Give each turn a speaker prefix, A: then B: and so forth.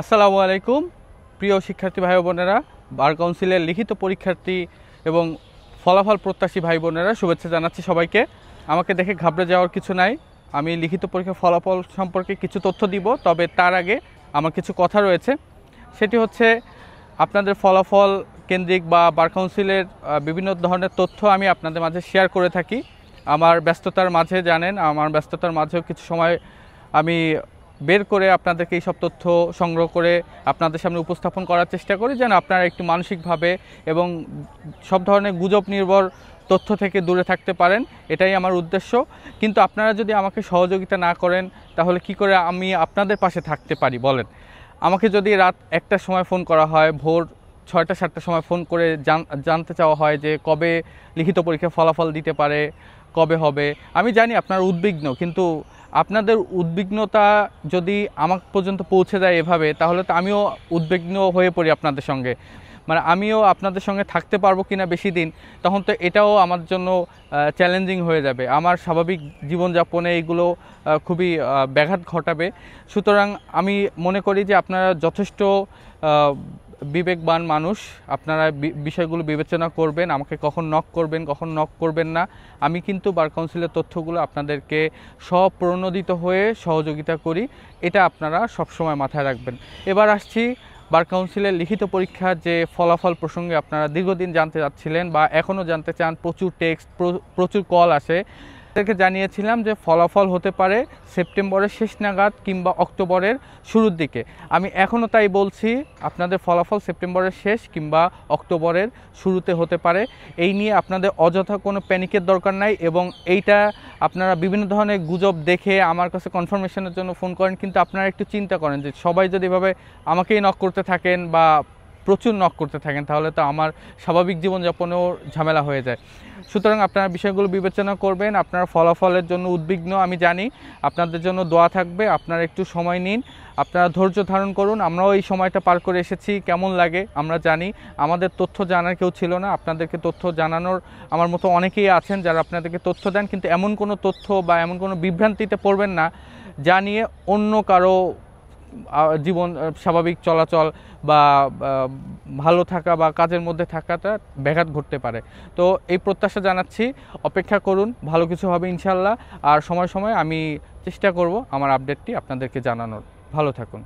A: আসসালামু আলাইকুম প্রিয় শিক্ষার্থী ভাই বোনেরা, বার কাউন্সিলের লিখিত পরীক্ষার্থী এবং ফলাফল প্রত্যাশী ভাই বোনেরা, শুভেচ্ছা জানাচ্ছি সবাইকে। আমাকে দেখে ঘাবড়ে যাওয়ার কিছু নাই। আমি লিখিত পরীক্ষার ফলাফল সম্পর্কে কিছু তথ্য দিব, তবে তার আগে আমার কিছু কথা রয়েছে। সেটি হচ্ছে, আপনাদের ফলাফল কেন্দ্রিক বা বার কাউন্সিলের বিভিন্ন ধরনের তথ্য আমি আপনাদের মাঝে শেয়ার করে থাকি। আমার ব্যস্ততার মাঝে, জানেন, আমার ব্যস্ততার মাঝেও কিছু সময় আমি বের করে আপনাদেরকে এই সব তথ্য সংগ্রহ করে আপনাদের সামনে উপস্থাপন করার চেষ্টা করি, যেন আপনারা একটু মানসিকভাবে এবং সব ধরনের গুজব নির্ভর তথ্য থেকে দূরে থাকতে পারেন। এটাই আমার উদ্দেশ্য। কিন্তু আপনারা যদি আমাকে সহযোগিতা না করেন, তাহলে কি করে আমি আপনাদের পাশে থাকতে পারি বলেন? আমাকে যদি রাত 1টার সময় ফোন করা হয়, ভোর 6টা-7টার সময় ফোন করে জানতে চাওয়া হয় যে কবে লিখিত পরীক্ষার ফলাফল দিতে পারে, কবে হবে। আমি জানি আপনারা উদ্বিগ্ন, কিন্তু আপনাদের উদ্বিগ্নতা যদি আমার পর্যন্ত পৌঁছে যায় এভাবে, তাহলে তো আমিও উদ্বিগ্ন হয়ে পড়ি আপনাদের সঙ্গে। মানে আমিও আপনাদের সঙ্গে থাকতে পারবো কিনা বেশি দিন, তখন তো এটাও আমার জন্য চ্যালেঞ্জিং হয়ে যাবে। আমার স্বাভাবিক জীবনযাপনে এইগুলো খুবই ব্যাঘাত ঘটাবে। সুতরাং আমি মনে করি যে আপনারা যথেষ্ট বিবেকবান মানুষ, আপনারা বিষয়গুলো বিবেচনা করবেন। আমাকে কখন নক করবেন, কখন নক করবেন না। আমি কিন্তু বার কাউন্সিলের তথ্যগুলো আপনাদেরকে স্বপ্রণোদিত হয়ে সহযোগিতা করি, এটা আপনারা সবসময় মাথায় রাখবেন। এবার আসছি বার কাউন্সিলের লিখিত পরীক্ষার যে ফলাফল প্রসঙ্গে আপনারা দীর্ঘদিন জানতে চাচ্ছিলেন বা এখনও জানতে চান। প্রচুর টেক্সট, প্রচুর কল আসে। তাদেরকে জানিয়েছিলাম যে ফলাফল হতে পারে সেপ্টেম্বরের শেষ নাগাদ কিংবা অক্টোবরের শুরুর দিকে। আমি এখনও তাই বলছি, আপনাদের ফলাফল সেপ্টেম্বরের শেষ কিংবা অক্টোবরের শুরুতে হতে পারে। এই নিয়ে আপনাদের অযথা কোনো প্যানিকের দরকার নাই। এবং এইটা আপনারা বিভিন্ন ধরনের গুজব দেখে আমার কাছে কনফার্মেশনের জন্য ফোন করেন, কিন্তু আপনারা একটু চিন্তা করেন যে সবাই যদি এভাবে আমাকেই নক করতে থাকেন বা প্রচুর নক করতে থাকেন, তাহলে তো আমার স্বাভাবিক জীবনযাপনেও ঝামেলা হয়ে যায়। সুতরাং আপনারা বিষয়গুলো বিবেচনা করবেন। আপনারা ফলাফলের জন্য উদ্বিগ্ন, আমি জানি। আপনাদের জন্য দোয়া থাকবে। আপনারা একটু সময় নিন, আপনারা ধৈর্য ধারণ করুন। আমরাও এই সময়টা পার করে এসেছি, কেমন লাগে আমরা জানি। আমাদের তথ্য জানার কেউ ছিল না, আপনাদেরকে তথ্য জানানোর আমার মতো অনেকেই আছেন যারা আপনাদেরকে তথ্য দেন। কিন্তু এমন কোনো তথ্য বা এমন কোনো বিভ্রান্তিতে পড়বেন না যা নিয়ে অন্য কারো জীবন স্বাভাবিক চলাচল বা ভালো থাকা বা কাজের মধ্যে থাকাটা ব্যাঘাত ঘটতে পারে। তো এই প্রত্যাশা জানাচ্ছি, অপেক্ষা করুন, ভালো কিছু হবে ইনশাল্লাহ। আর সময় সময় আমি চেষ্টা করব আমার আপডেটটি আপনাদেরকে জানানোর। ভালো থাকুন।